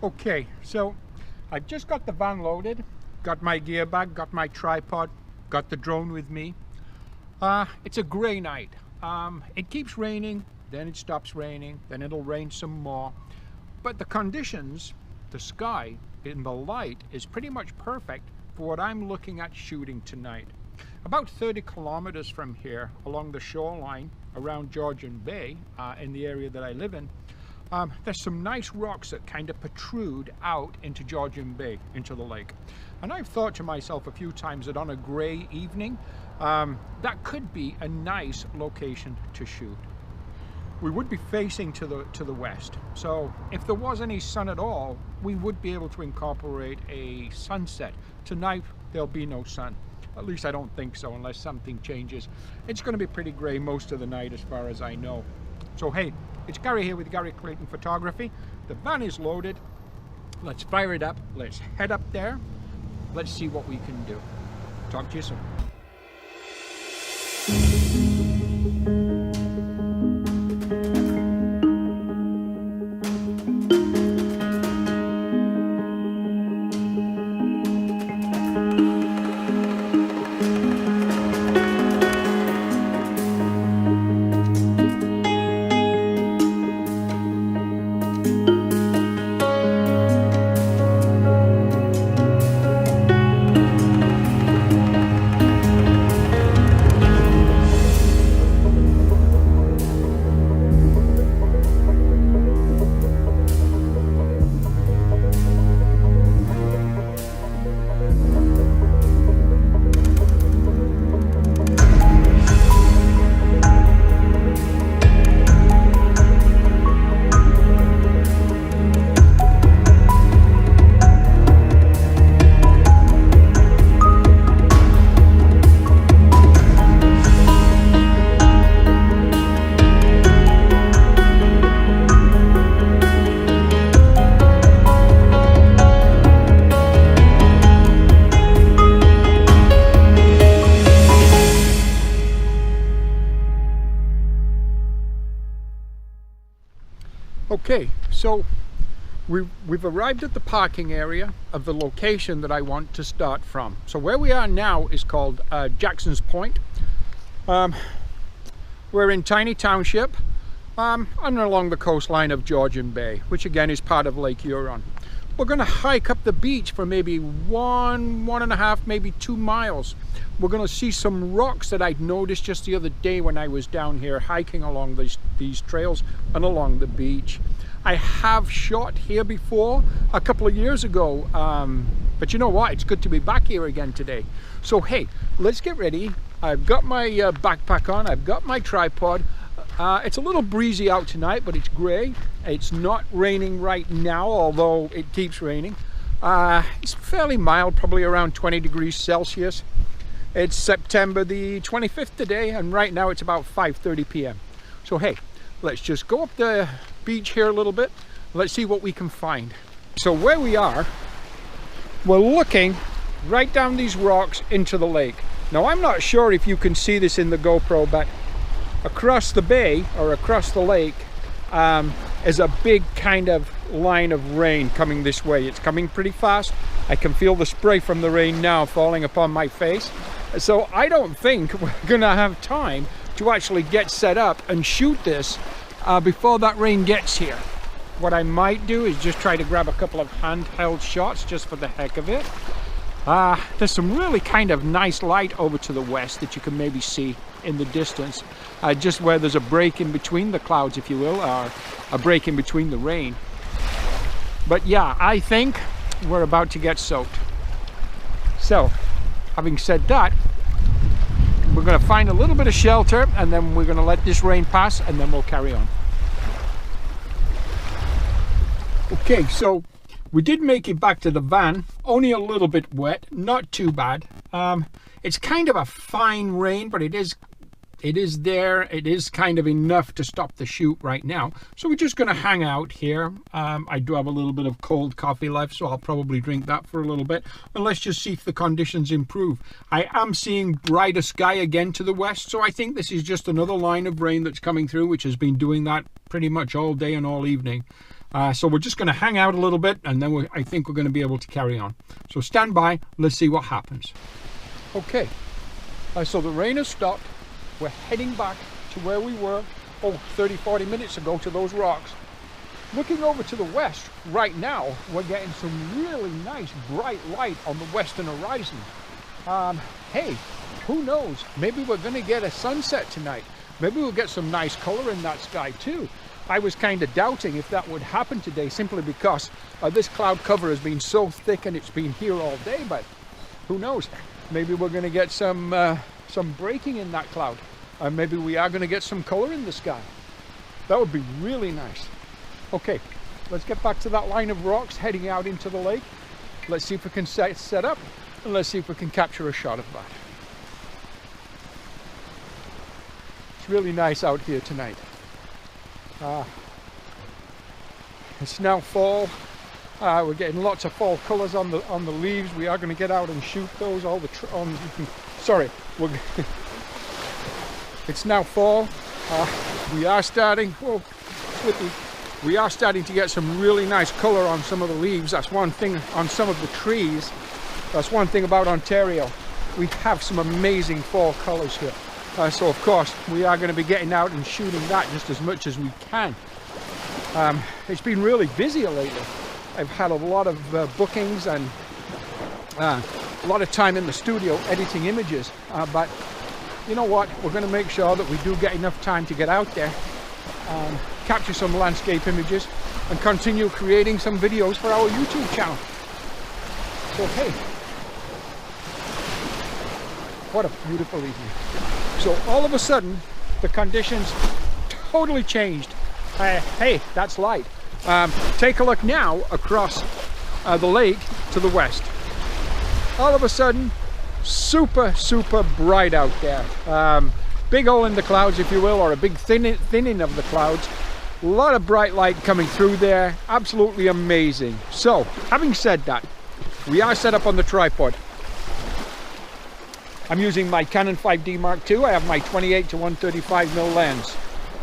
Okay, so I've just got the van loaded, got my gear bag, got my tripod, got the drone with me. It's a grey night. It keeps raining, then it stops raining, then it'll rain some more. But the conditions, the sky and the light is pretty much perfect for what I'm looking at shooting tonight. About 30 kilometers from here, along the shoreline around Georgian Bay, in the area that I live in, there's some nice rocks that kind of protrude out into Georgian Bay, into the lake. And I've thought to myself a few times that on a grey evening, that could be a nice location to shoot. We would be facing to the west, so if there was any sun at all, we would be able to incorporate a sunset. Tonight there'll be no sun. At least I don't think so, unless something changes. It's going to be pretty grey most of the night as far as I know. So hey, it's Gary here with Gary Clayton Photography. The van is loaded. Let's fire it up. Let's head up there. Let's see what we can do. Talk to you soon. Okay, so we've arrived at the parking area of the location that I want to start from. So where we are now is called Jackson's Point. We're in Tiny Township and along the coastline of Georgian Bay, which again is part of Lake Huron. We're going to hike up the beach for maybe one and a half, maybe 2 miles. We're going to see some rocks that I'd noticed just the other day when I was down here hiking along these trails and along the beach. I have shot here before a couple of years ago, but you know what? It's good to be back here again today. So hey, let's get ready. I've got my backpack on, I've got my tripod. It's a little breezy out tonight, but it's grey. It's not raining right now, although it keeps raining. It's fairly mild, probably around 20 degrees Celsius. It's September the 25th today, and right now it's about 5:30 p.m. So hey, let's just go up the beach here a little bit. Let's see what we can find. So where we are, we're looking right down these rocks into the lake. Now I'm not sure if you can see this in the GoPro, but across the bay or across the lake is a big kind of line of rain coming this way. It's coming pretty fast. I can feel the spray from the rain now falling upon my face. So I don't think we're gonna have time to actually get set up and shoot this before that rain gets here. What I might do is just try to grab a couple of handheld shots just for the heck of it. There's some really kind of nice light over to the west that you can maybe see in the distance, just where there's a break in between the clouds, if you will, or a break in between the rain. But yeah, I think we're about to get soaked. So having said that, we're going to find a little bit of shelter, and then we're going to let this rain pass, and then we'll carry on. Okay, so we did make it back to the van, only a little bit wet, not too bad. It's kind of a fine rain, but it is there. It is kind of enough to stop the shoot right now. So we're just going to hang out here. I do have a little bit of cold coffee left, so I'll probably drink that for a little bit. And let's just see if the conditions improve. I am seeing brighter sky again to the west, so I think this is just another line of rain that's coming through, which has been doing that pretty much all day and all evening. So we're just going to hang out a little bit, and then I think we're going to be able to carry on. So stand by, let's see what happens. Okay, so the rain has stopped. We're heading back to where we were 30-40 minutes ago, to those rocks. Looking over to the west right now, we're getting some really nice bright light on the western horizon. Hey, who knows, maybe we're going to get a sunset tonight. Maybe we'll get some nice color in that sky too. I was kind of doubting if that would happen today, simply because this cloud cover has been so thick and it's been here all day, but who knows, maybe we're going to get some breaking in that cloud. Maybe we are going to get some color in the sky. That would be really nice. Okay, let's get back to that line of rocks heading out into the lake. Let's see if we can set up, and let's see if we can capture a shot of that. It's really nice out here tonight. It's now fall. We're getting lots of fall colors on the leaves. We are going to get out and shoot those. It's now fall. We are starting. We are starting to get some really nice color on some of the leaves. That's one thing on some of the trees. That's one thing about Ontario. We have some amazing fall colors here. So of course we are going to be getting out and shooting that just as much as we can. It's been really busy lately. I've had a lot of bookings and a lot of time in the studio editing images, but you know what, we're going to make sure that we do get enough time to get out there, capture some landscape images, and continue creating some videos for our YouTube channel. So hey, what a beautiful evening. So all of a sudden the conditions totally changed. Hey, that's light. Take a look now across the lake to the west. All of a sudden, super bright out there. Big hole in the clouds, if you will, or a big thinning of the clouds. A lot of bright light coming through there. Absolutely amazing. So, having said that, we are set up on the tripod. I'm using my Canon 5D Mark II. I have my 28 to 135mm lens.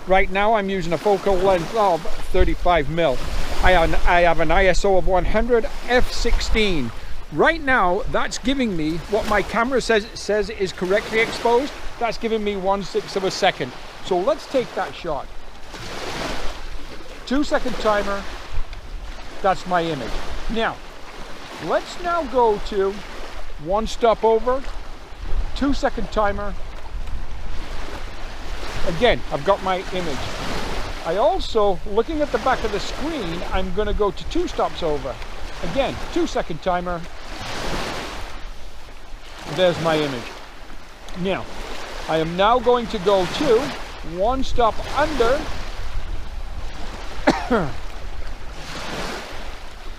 Right now I'm using a focal length of 35mm. I have an ISO of 100 f/16. Right now that's giving me what my camera says is correctly exposed. That's giving me 1/6 of a second. So let's take that shot. 2-second timer. That's my image. Now let's now go to 1 stop over, 2-second timer. Again, I've got my image. I also, looking at the back of the screen, I'm going to go to 2 stops over. Again, 2-second timer. There's my image. Now, I am now going to go to 1 stop under.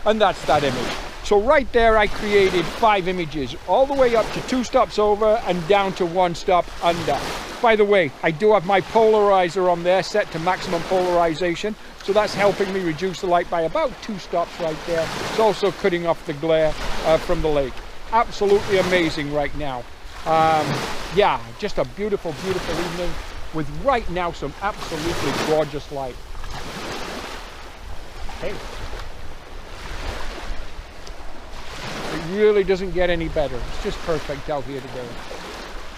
And that's that image. So right there I created 5 images, all the way up to 2 stops over and down to 1 stop under. By the way, I do have my polarizer on there set to maximum polarization, so that's helping me reduce the light by about 2 stops right there. It's also cutting off the glare from the lake. Absolutely amazing right now. Yeah, just a beautiful evening with right now some absolutely gorgeous light. Hey. It really doesn't get any better. It's just perfect out here today.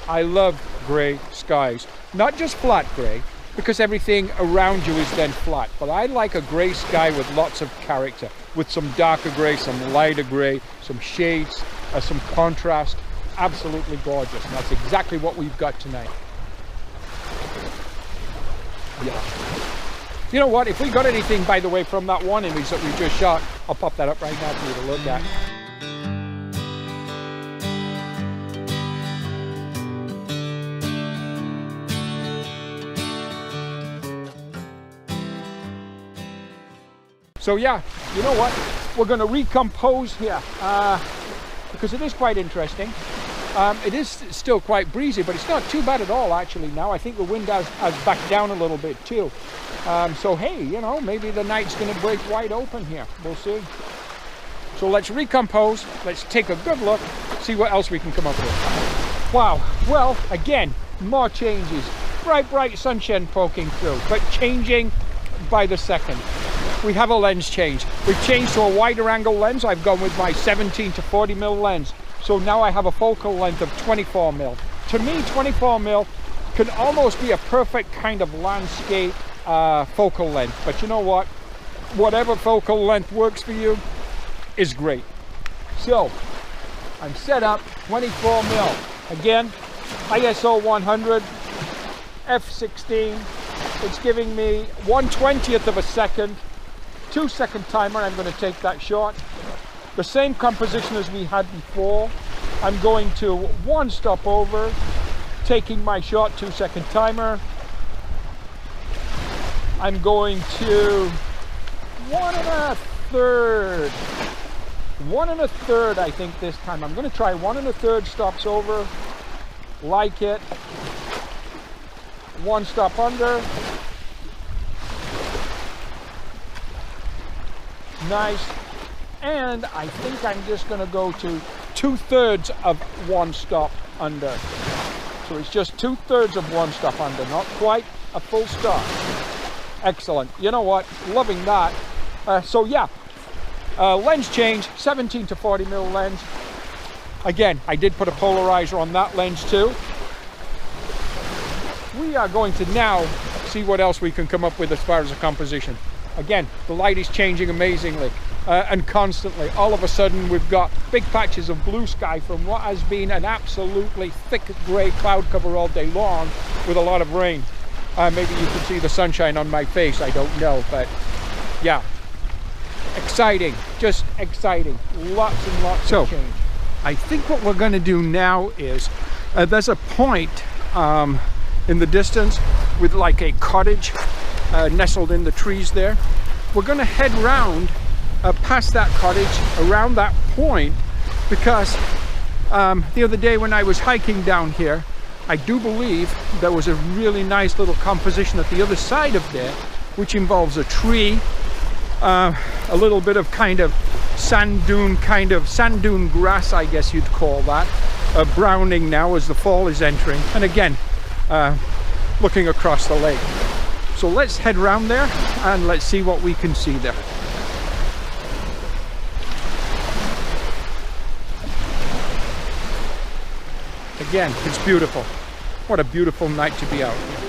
I love grey skies. Not just flat grey, because everything around you is then flat. But I like a grey sky with lots of character, with some darker grey, some lighter grey, some shades, some contrast. Absolutely gorgeous. And that's exactly what we've got tonight. Yeah. You know what? If we got anything, by the way, from that one image that we just shot, I'll pop that up right now for you to look at. So yeah, you know what? We're going to recompose here because it is quite interesting. It is still quite breezy, but it's not too bad at all actually now. I think the wind has backed down a little bit too. So hey, you know, maybe the night's going to break wide open here. We'll see. So let's recompose. Let's take a good look, see what else we can come up with. Wow. Well, again, more changes. Bright sunshine poking through, but changing by the second. we have a lens change. We've changed to a wider angle lens. I've gone with my 17 to 40 mil lens. So now I have a focal length of 24 mil. To me, 24 mil can almost be a perfect kind of landscape focal length. But you know what? Whatever focal length works for you is great. So I'm set up 24 mil. Again, ISO 100, f16. It's giving me 1/20th of a second, 2-second timer. I'm going to take that shot. The same composition as we had before. I'm going to 1 stop over, taking my shot, 2-second timer. I'm going to 1 1/3. 1 1/3, I think this time. I'm going to try 1 1/3 stops over, like it. 1 stop under. Nice. And I think I'm just going to go to 2/3 of 1 stop under. So it's just 2/3 of 1 stop under, not quite a full stop. Excellent. You know what? Loving that. So yeah, lens change, 17 to 40 mil lens. Again, I did put a polarizer on that lens too. We are going to now see what else we can come up with as far as a composition. Again, the light is changing amazingly and constantly. All of a sudden we've got big patches of blue sky from what has been an absolutely thick grey cloud cover all day long with a lot of rain. Maybe you can see the sunshine on my face, I don't know, but yeah. Exciting, just exciting. Lots and lots of change. I think what we're going to do now is, there's a point in the distance with like a cottage nestled in the trees there. We're going to head round past that cottage, around that point, because the other day when I was hiking down here, I do believe there was a really nice little composition at the other side of there, which involves a tree, a little bit of kind of sand dune grass, I guess you'd call that, browning now as the fall is entering, and again looking across the lake. So let's head round there and let's see what we can see there. Again, it's beautiful. What a beautiful night to be out here.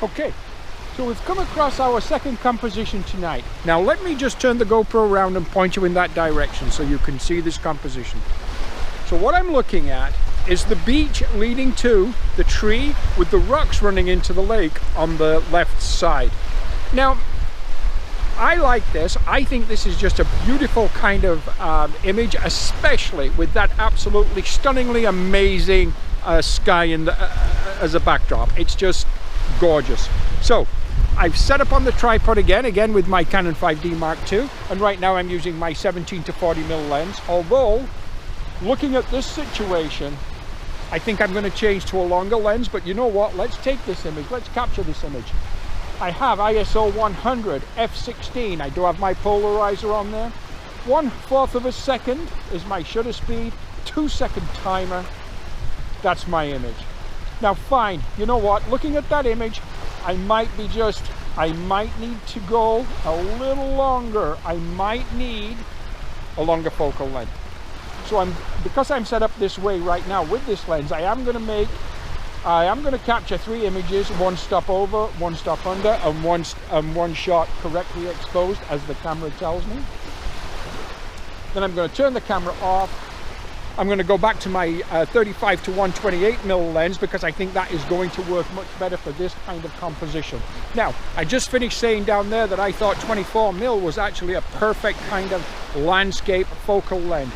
Okay, so we've come across our second composition tonight. Now let me just turn the GoPro around and point you in that direction so you can see this composition. So what I'm looking at is the beach leading to the tree with the rocks running into the lake on the left side. Now, I like this. I think this is just a beautiful kind of image, especially with that absolutely stunningly amazing sky in the, as a backdrop. It's just gorgeous. So I've set up on the tripod again with my Canon 5D Mark II, and right now I'm using my 17 to 40mm lens. Although, looking at this situation, I think I'm going to change to a longer lens, but you know what? Let's take this image. Let's capture this image. I have ISO 100 f/16. I do have my polarizer on there. 1/4 of a second is my shutter speed. 2-second timer. That's my image. Now fine, you know what? Looking at that image, I might need to go a little longer. I might need a longer focal length. So because I'm set up this way right now with this lens, I am going to capture 3 images, 1 stop over, 1 stop under, and one shot correctly exposed, as the camera tells me. Then I'm going to turn the camera off. I'm going to go back to my 35 to 128mm lens because I think that is going to work much better for this kind of composition. Now, I just finished saying down there that I thought 24mm was actually a perfect kind of landscape focal length.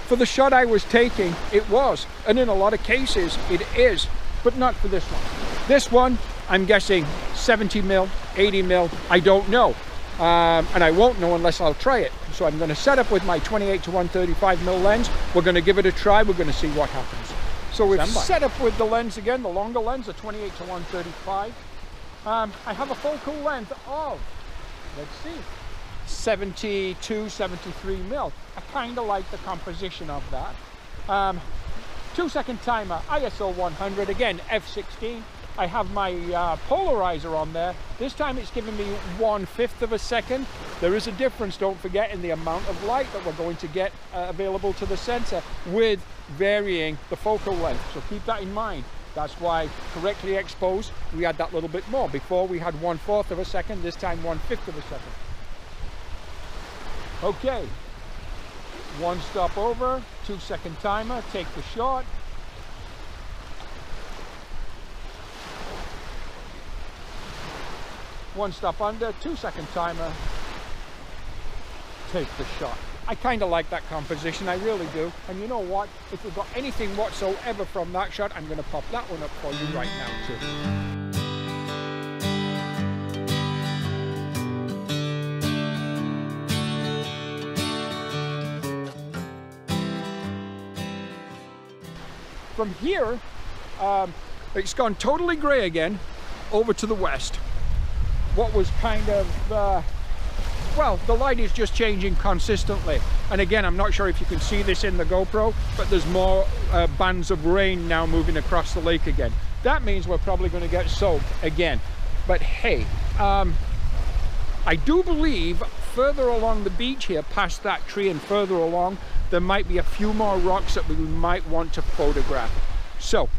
For the shot I was taking, it was, and in a lot of cases it is, but not for this one. This one, I'm guessing 70mm, 80mm, I don't know. And I won't know unless I'll try it. So I'm going to set up with my 28 to 135mm lens. We're going to give it a try. We're going to see what happens. So we've set up with the lens again, the longer lens, the 28 to 135. I have a focal length of, let's see, 72, 73mm. I kind of like the composition of that. 2-second timer, ISO 100, again f/16. I have my polarizer on there. This time it's giving me 1/5 of a second. There is a difference, don't forget, in the amount of light that we're going to get available to the sensor with varying the focal length. So keep that in mind. That's why correctly exposed, we had that little bit more. Before we had 1/4 of a second, this time 1/5 of a second. Okay, 1 stop over, 2-second timer, take the shot. One stop under, 2-second timer, take the shot. I kind of like that composition, I really do. And you know what? If we've got anything whatsoever from that shot, I'm going to pop that one up for you right now too. From here, it's gone totally grey again, over to the west. What was kind of, well, the light is just changing consistently. And again, I'm not sure if you can see this in the GoPro, but there's more bands of rain now moving across the lake again. That means we're probably going to get soaked again. But hey, I do believe further along the beach here, past that tree and further along, there might be a few more rocks that we might want to photograph. So,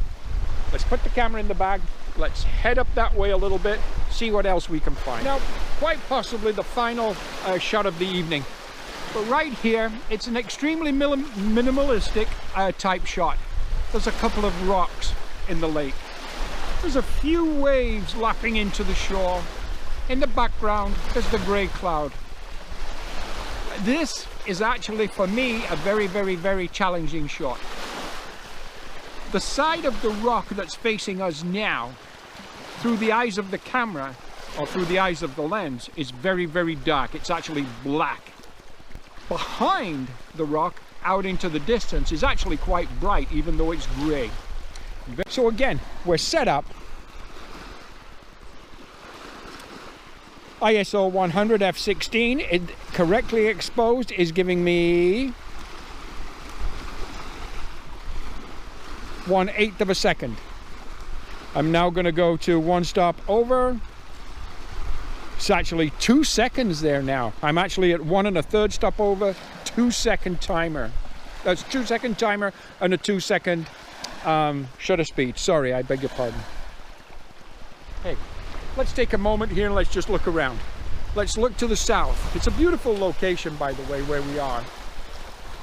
let's put the camera in the bag. Let's head up that way a little bit, see what else we can find. Now, quite possibly the final shot of the evening. But right here, it's an extremely minimalistic type shot. There's a couple of rocks in the lake. There's a few waves lapping into the shore. In the background, there's the grey cloud. This is actually, for me, a very, very, very challenging shot. The side of the rock that's facing us now, through the eyes of the camera, or through the eyes of the lens, is very, very dark. It's actually black. Behind the rock, out into the distance, is actually quite bright, even though it's grey. So again, we're set up. ISO 100 f/16, it correctly exposed is giving me 1/8 of a second. I'm now going to go to 1 stop over. It's actually 2 seconds there now. I'm actually at 1 1/3 stop over, 2-second timer. That's 2-second timer and a 2-second shutter speed. Sorry, I beg your pardon. Hey, let's take a moment here and let's just look around. Let's look to the south. It's a beautiful location, by the way, where we are.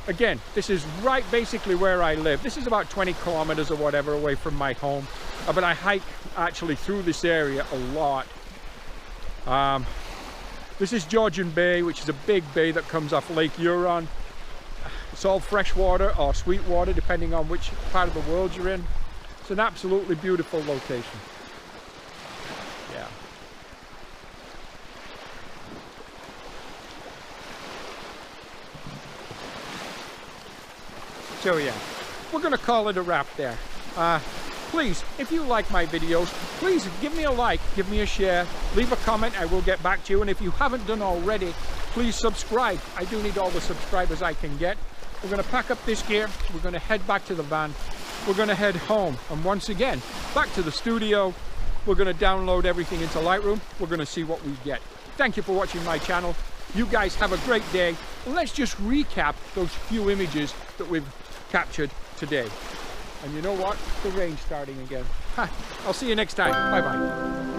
Again, this is right basically where I live. This is about 20 kilometers or whatever away from my home. But I hike actually through this area a lot. This is Georgian Bay, which is a big bay that comes off Lake Huron. It's all freshwater or sweet water, depending on which part of the world you're in. It's an absolutely beautiful location. Yeah. So yeah, we're gonna call it a wrap there. Please, if you like my videos, please give me a like, give me a share, leave a comment, I will get back to you. And if you haven't done already, please subscribe. I do need all the subscribers I can get. We're going to pack up this gear, we're going to head back to the van, we're going to head home, and once again, back to the studio. We're going to download everything into Lightroom, we're going to see what we get. Thank you for watching my channel. You guys have a great day. Let's just recap those few images that we've captured today. And you know what? The rain's starting again. I'll see you next time. Bye-bye.